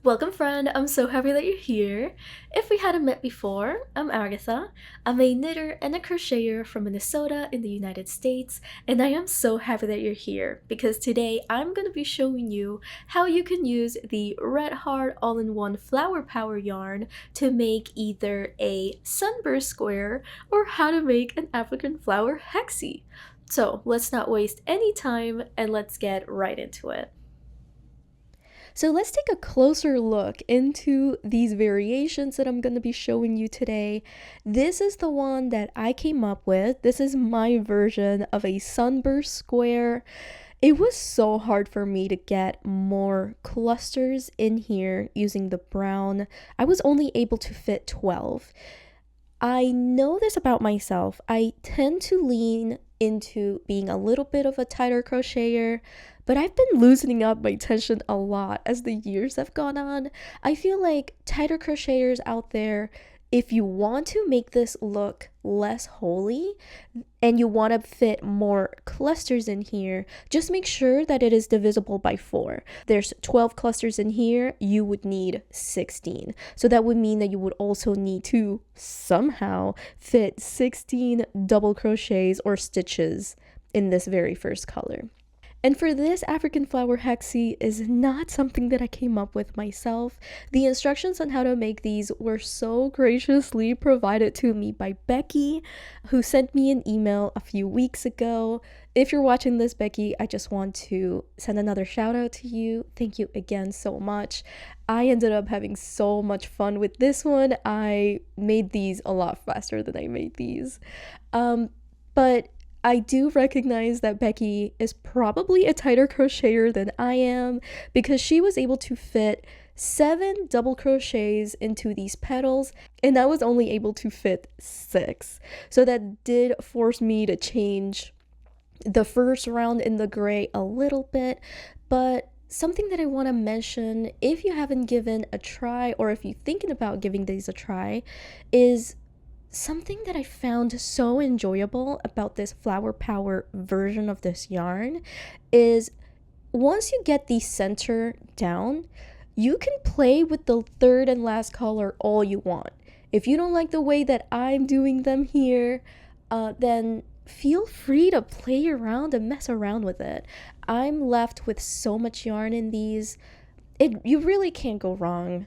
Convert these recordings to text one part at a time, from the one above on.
Welcome friend, I'm so happy that you're here. If we hadn't met before, I'm Agatha. I'm a knitter and a crocheter from Minnesota in the United States, and I am so happy that you're here because today I'm going to be showing you how you can use the Red Heart all-in-one flower power yarn to make either a Sunburst Square or how to make an African flower Hexie. So let's not waste any time and let's get right into it. So let's take a closer look into these variations that I'm going to be showing you today. This is the one that I came up with. This is my version of a Sunburst Square. It was so hard for me to get more clusters in here using the brown. I was only able to fit 12. I know this about myself. I tend to lean into being a little bit of a tighter crocheter, but I've been loosening up my tension a lot as the years have gone on. I feel like tighter crocheters out there, if you want to make this look less holy and you want to fit more clusters in here, just make sure that it is divisible by 4. There's 12 clusters in here, you would need 16. So that would mean that you would also need to somehow fit 16 double crochets or stitches in this very first color. And for this African flower hexie is not something that I came up with myself. The instructions on how to make these were so graciously provided to me by Becky, who sent me an email a few weeks ago. If you're watching this, Becky, I just want to send another shout out to you. Thank you again so much. I ended up having so much fun with this one. I made these a lot faster than I made these. But I do recognize that Becky is probably a tighter crocheter than I am because she was able to fit 7 double crochets into these petals and I was only able to fit 6. So that did force me to change the first round in the gray a little bit, but something that I want to mention, if you haven't given a try or if you're thinking about giving these a try, is something that I found so enjoyable about this flower power version of this yarn is once you get the center down, you can play with the third and last color all you want. If you don't like the way that I'm doing them here, then feel free to play around and mess around with it. I'm left with so much yarn in these. You really can't go wrong.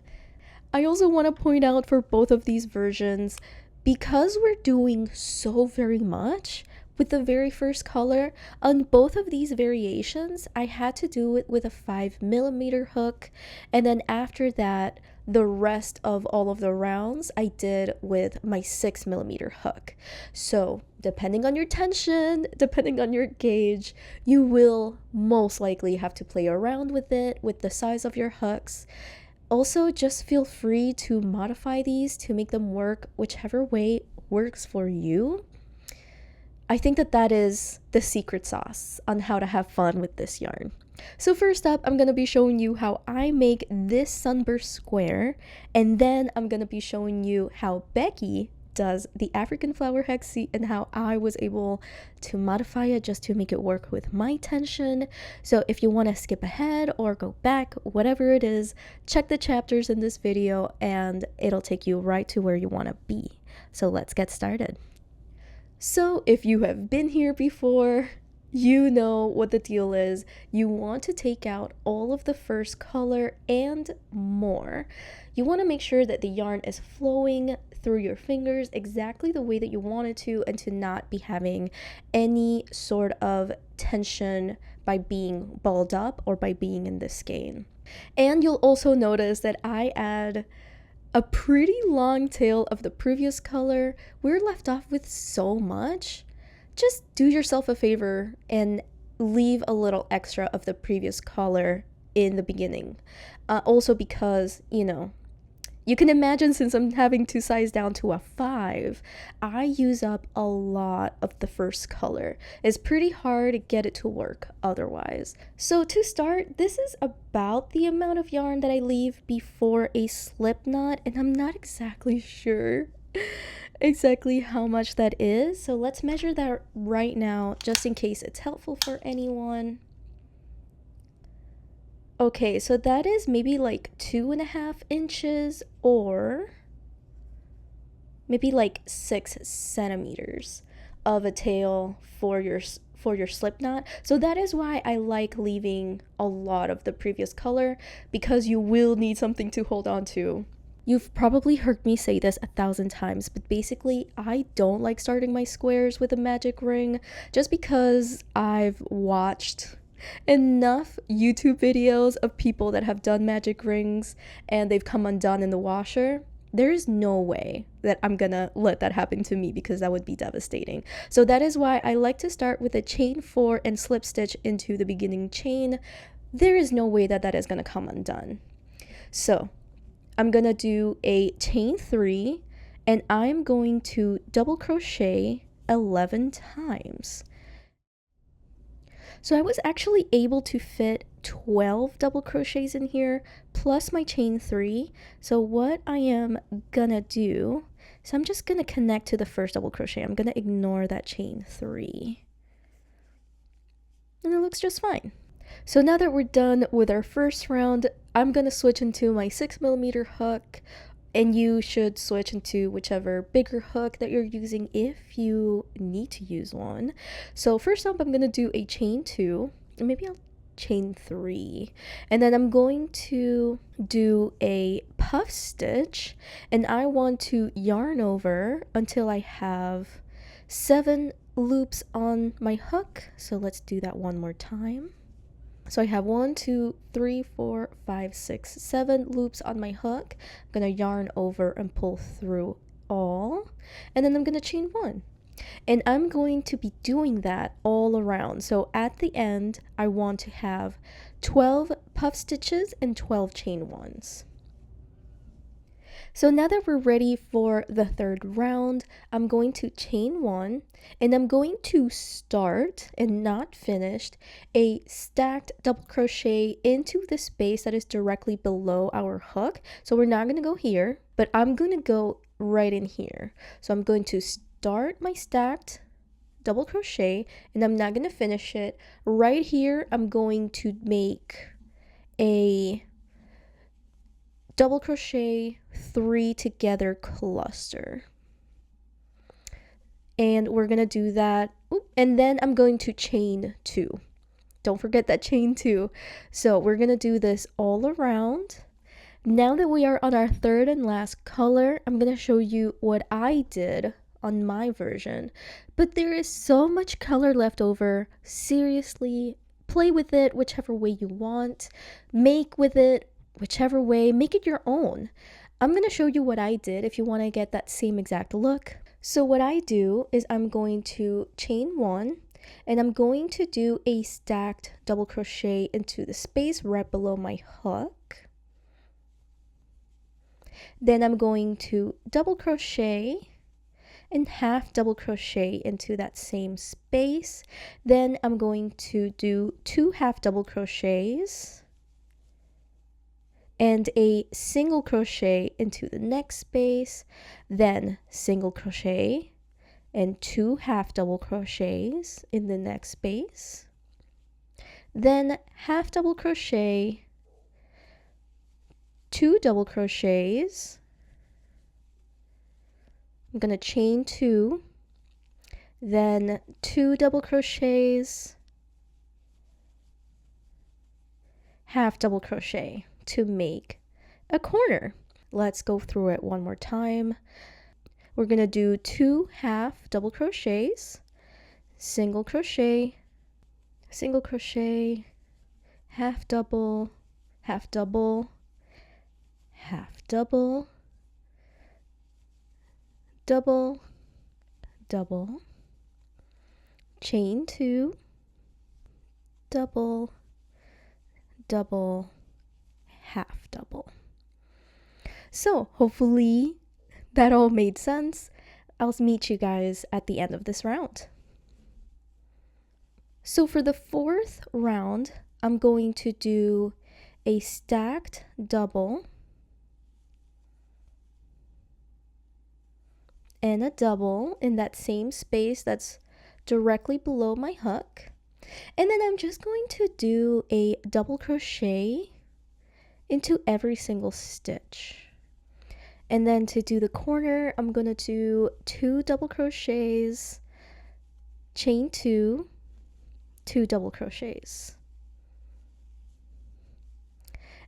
I also want to point out for both of these versions, because we're doing so very much with the very first color, on both of these variations, I had to do it with a 5mm hook, and then after that, the rest of all of the rounds I did with my 6mm hook. So depending on your tension, depending on your gauge, you will most likely have to play around with it, with the size of your hooks. Also, just feel free to modify these to make them work whichever way works for you. I think that is the secret sauce on how to have fun with this yarn. So first up, I'm going to be showing you how I make this Sunburst Square, and then I'm going to be showing you how Becky does the African flower hexie and how I was able to modify it just to make it work with my tension. So if you want to skip ahead or go back, whatever it is, check the chapters in this video and it'll take you right to where you want to be. So let's get started. So if you have been here before, you know what the deal is. You want to take out all of the first color and more. You want to make sure that the yarn is flowing through your fingers exactly the way that you want it to, and to not be having any sort of tension by being balled up or by being in this skein. And you'll also notice that I add a pretty long tail of the previous color. We're left off with so much. Just do yourself a favor and leave a little extra of the previous color in the beginning. Also because, you can imagine, since I'm having to size down to a 5, I use up a lot of the first color. It's pretty hard to get it to work otherwise. So to start, this is about the amount of yarn that I leave before a slip knot, and I'm not exactly sure exactly how much that is. So let's measure that right now, just in case it's helpful for anyone. Okay, so that is maybe like 2.5 inches or maybe like 6 centimeters of a tail for your slip knot. So that is why I like leaving a lot of the previous color, because you will need something to hold on to. You've probably heard me say this 1,000 times, but basically I don't like starting my squares with a magic ring just because I've watched enough YouTube videos of people that have done magic rings and they've come undone in the washer. There is no way that I'm gonna let that happen to me, because that would be devastating. So that is why I like to start with a chain 4 and slip stitch into the beginning chain. There is no way that that is gonna come undone. So I'm gonna do a chain 3 and I'm going to double crochet 11 times. So I was actually able to fit 12 double crochets in here plus my chain 3. So what I am gonna do, so I'm just gonna connect to the first double crochet. I'm gonna ignore that chain 3. And it looks just fine. So now that we're done with our first round, I'm gonna switch into my 6mm hook, and you should switch into whichever bigger hook that you're using if you need to use one. So first up, I'm gonna do a chain 2, and maybe I'll chain 3, and then I'm going to do a puff stitch, and I want to yarn over until I have 7 loops on my hook. So let's do that one more time. So I have 1, 2, 3, 4, 5, 6, 7 loops on my hook. I'm gonna yarn over and pull through all, and then I'm gonna chain 1. And I'm going to be doing that all around. So at the end, I want to have 12 puff stitches and 12 chain 1s. So now that we're ready for the third round, I'm going to chain 1, and I'm going to start and not finished a stacked double crochet into the space that is directly below our hook. So we're not going to go here, but I'm going to go right in here. So I'm going to start my stacked double crochet, and I'm not going to finish it. Right here, I'm going to make a double crochet 3 together cluster, and we're gonna do that. And then I'm going to chain 2. Don't forget that chain 2. So we're gonna do this all around. Now that we are on our third and last color, I'm gonna show you what I did on my version, but there is so much color left over. Seriously, play with it whichever way you want, make with it whichever way, make it your own. I'm going to show you what I did if you want to get that same exact look. So what I do is I'm going to chain 1, and I'm going to do a stacked double crochet into the space right below my hook. Then I'm going to double crochet and half double crochet into that same space. Then I'm going to do 2 half double crochets and a single crochet into the next space, then single crochet and 2 half double crochets in the next space, then half double crochet, 2 double crochets. I'm going to chain 2, then 2 double crochets, half double crochet to make a corner. Let's go through it one more time. We're going to do 2 half double crochets, single crochet, single crochet, half double, half double, half double, double, double, chain 2, double, double, half double. So hopefully that all made sense. I'll meet you guys at the end of this round. So for the fourth round, I'm going to do a stacked double and a double in that same space that's directly below my hook. And then I'm just going to do a double crochet into every single stitch. And then to do the corner, I'm going to do 2 double crochets, chain 2, 2 double crochets.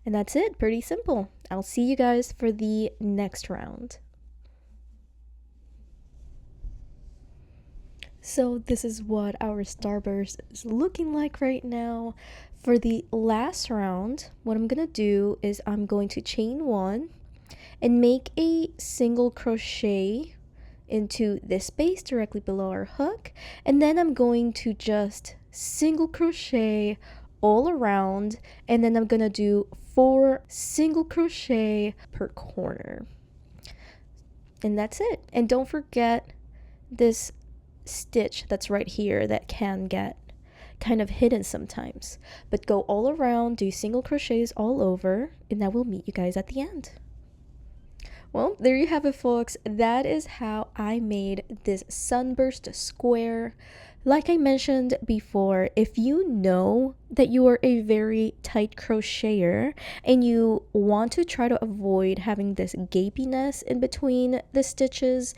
And that's it, pretty simple. I'll see you guys for the next round. So this is what our starburst is looking like right now. For the last round, what I'm gonna do is I'm going to chain 1 and make a single crochet into this space directly below our hook, and then I'm going to just single crochet all around, and then I'm gonna do 4 single crochet per corner, and that's it. And don't forget this stitch that's right here that can get kind of hidden sometimes, but go all around, do single crochets all over, and I will meet you guys at the end. Well, there you have it, folks. That is how I made this Sunburst Square. Like I mentioned before, if you know that you are a very tight crocheter and you want to try to avoid having this gapiness in between the stitches,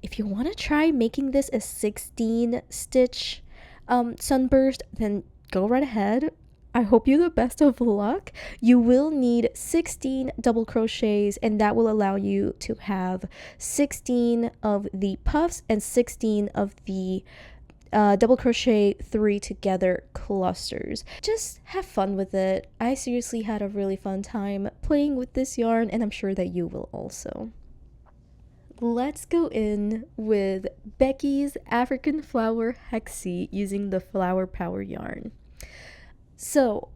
if you want to try making this a 16 stitch sunburst, then go right ahead. I hope you the best of luck. You will need 16 double crochets, and that will allow you to have 16 of the puffs and 16 of the double crochet 3 together clusters. Just have fun with it. I seriously had a really fun time playing with this yarn, and I'm sure that you will also. Let's go in with Becky's African Flower Hexie using the Flower Power yarn. So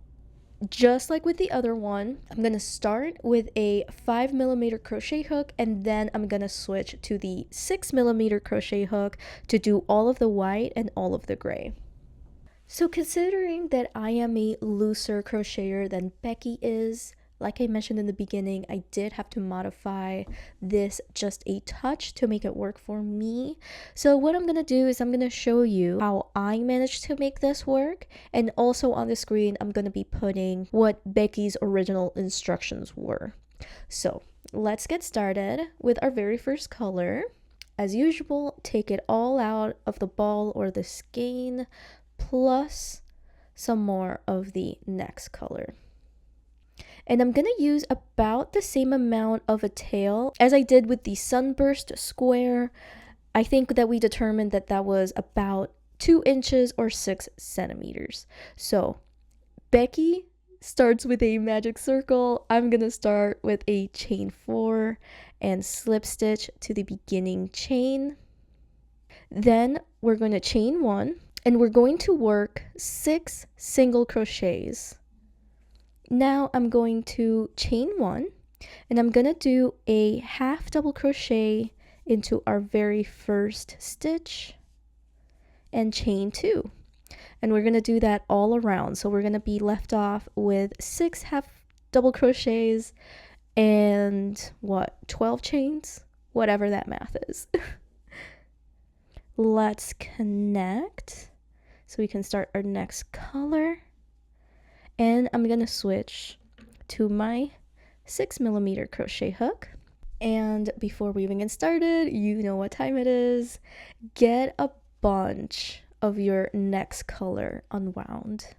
just like with the other one, I'm going to start with a 5mm crochet hook, and then I'm going to switch to the 6mm crochet hook to do all of the white and all of the gray. So considering that I am a looser crocheter than Becky is, like I mentioned in the beginning, I did have to modify this just a touch to make it work for me. So what I'm going to do is I'm going to show you how I managed to make this work. And also on the screen, I'm going to be putting what Becky's original instructions were. So let's get started with our very first color. As usual, take it all out of the ball or the skein, plus some more of the next color. And I'm going to use about the same amount of a tail as I did with the Sunburst Square. I think that we determined that that was about 2 inches or 6 centimeters. So Becky starts with a magic circle. I'm going to start with a chain 4 and slip stitch to the beginning chain. Then we're going to chain 1 and we're going to work 6 single crochets. Now I'm going to chain 1 and I'm going to do a half double crochet into our very first stitch and chain 2. And we're going to do that all around. So we're going to be left off with 6 half double crochets and 12 chains? Whatever that math is. Let's connect so we can start our next color. And I'm going to switch to my 6mm crochet hook. And before we even get started, you know what time it is. Get a bunch of your next color unwound.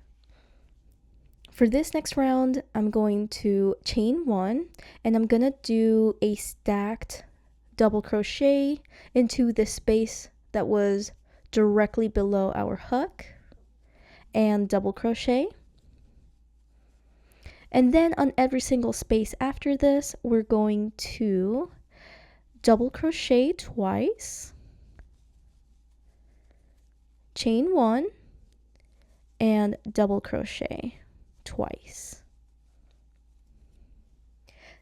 For this next round, I'm going to chain 1 and I'm going to do a stacked double crochet into the space that was directly below our hook and double crochet. And then on every single space after this, we're going to double crochet twice, chain 1, and double crochet twice.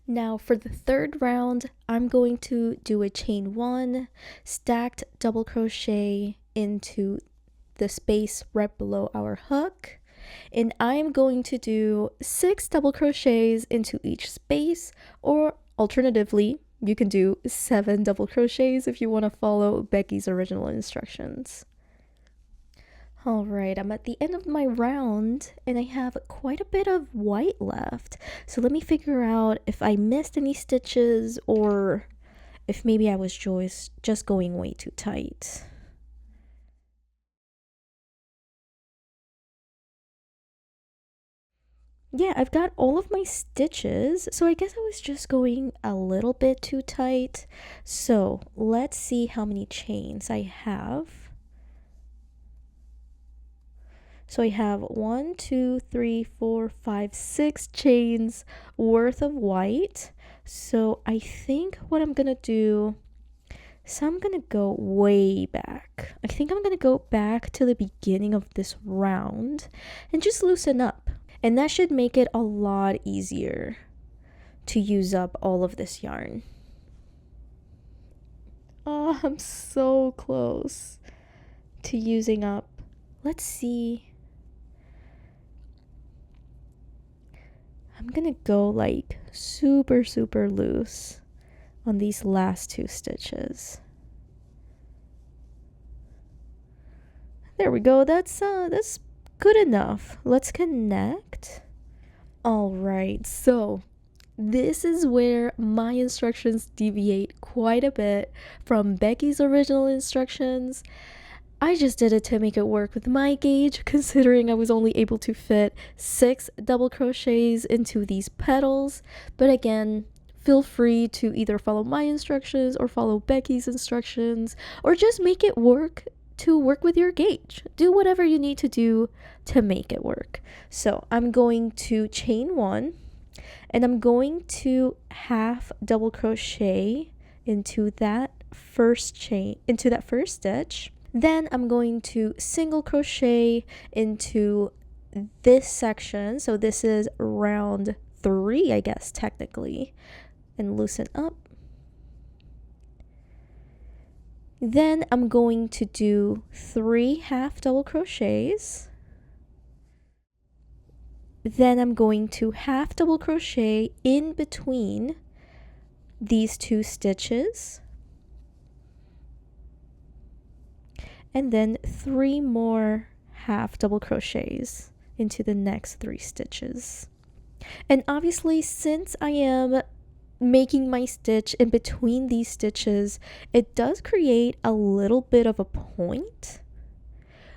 Now for the third round, I'm going to do a chain 1, stacked double crochet into the space right below our hook. And I'm going to do 6 double crochets into each space, or alternatively, you can do 7 double crochets if you want to follow Becky's original instructions. All right, I'm at the end of my round and I have quite a bit of white left. So let me figure out if I missed any stitches or if maybe I was just going way too tight. Yeah, I've got all of my stitches, so I guess I was just going a little bit too tight. So let's see how many chains I have. So I have 1, 2, 3, 4, 5, 6 chains worth of white. So I think what I'm gonna do, so I'm gonna go way back. I think I'm gonna go back to the beginning of this round and just loosen up. And that should make it a lot easier to use up all of this yarn. Oh, I'm so close to using up. Let's see. I'm gonna go like super loose on these last 2 stitches. There we go. That's good enough. Let's connect. All right, so this is where my instructions deviate quite a bit from Becky's original instructions. I just did it to make it work with my gauge, considering I was only able to fit 6 double crochets into these petals. But again, feel free to either follow my instructions or follow Becky's instructions, or just make it work to work with your gauge. Do whatever you need to do to make it work. So I'm going to chain 1 and I'm going to half double crochet into that first stitch. Then I'm going to single crochet into this section. So this is round 3, I guess, technically, and loosen up. Then I'm going to do 3 half double crochets. Then I'm going to half double crochet in between these 2 stitches. And then 3 more half double crochets into the next 3 stitches. And obviously, since I am making my stitch in between these stitches, it does create a little bit of a point,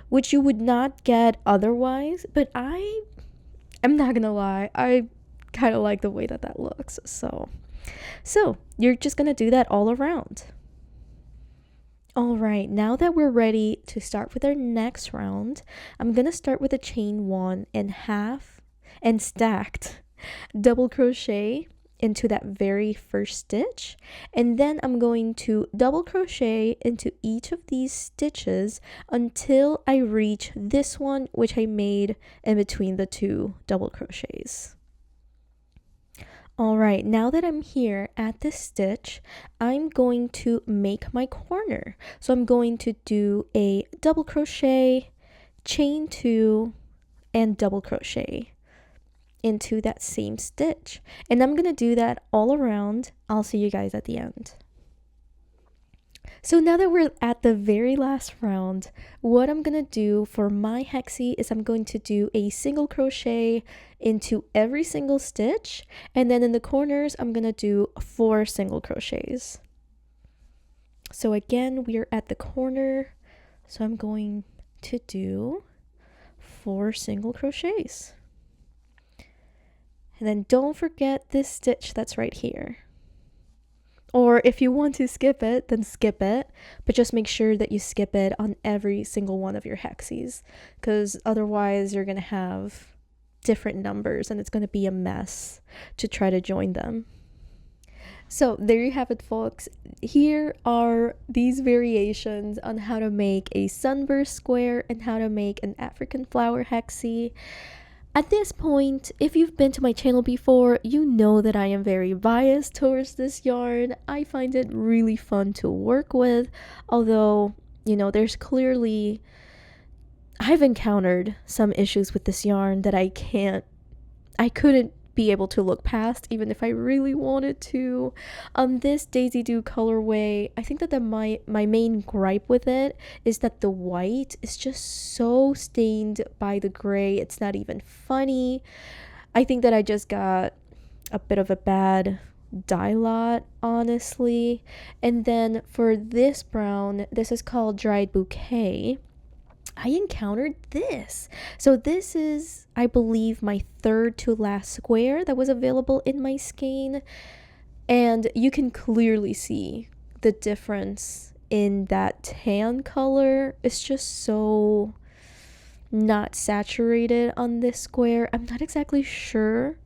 which you would not get otherwise, but I'm not gonna lie, I kind of like the way that looks. So you're just gonna do that all around. All right, now that we're ready to start with our next round, I'm gonna start with a chain 1 and half and stacked double crochet into that very first stitch, and then I'm going to double crochet into each of these stitches until I reach this one, which I made in between the 2 double crochets. All right, now that I'm here at this stitch, I'm going to make my corner. So I'm going to do a double crochet, chain 2, and double crochet into that same stitch. And I'm going to do that all around. I'll see you guys at the end. So now that we're at the very last round, what I'm going to do for my Hexie is I'm going to do a single crochet into every single stitch, and then in the corners I'm going to do 4 single crochets. So again, we're at the corner, so I'm going to do 4 single crochets. And then don't forget this stitch that's right here. Or if you want to skip it, then skip it, but just make sure that you skip it on every single one of your Hexies, because otherwise you're going to have different numbers and it's going to be a mess to try to join them. So there you have it, folks. Here are these variations on how to make a sunburst square and how to make an African flower Hexie. At this point, if you've been to my channel before, you know that I am very biased towards this yarn. I find it really fun to work with, although, you know, I've encountered some issues with this yarn that I couldn't be able to look past, even if I really wanted to. This Daisy Doo colorway, I think that my main gripe with it is that the white is just so stained by the gray. It's not even funny. I think that I just got a bit of a bad dye lot, honestly. And then for this brown, this is called Dried Bouquet. I encountered this. So this is, I believe, my third to last square that was available in my skein. And you can clearly see the difference in that tan color. It's just so not saturated on this square. I'm not exactly sure.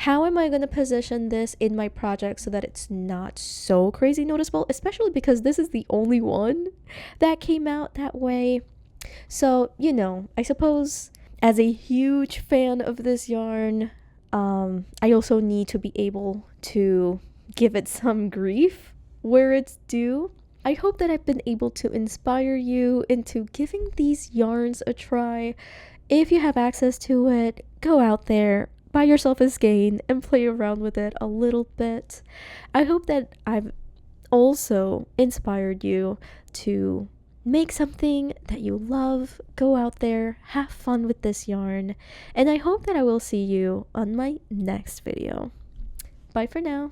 How am I going to position this in my project so that it's not so crazy noticeable? Especially because this is the only one that came out that way. So, you know, I suppose as a huge fan of this yarn, I also need to be able to give it some grief where it's due. I hope that I've been able to inspire you into giving these yarns a try. If you have access to it, go out there, buy yourself a skein, and play around with it a little bit. I hope that I've also inspired you to make something that you love, go out there, have fun with this yarn, and I hope that I will see you on my next video. Bye for now.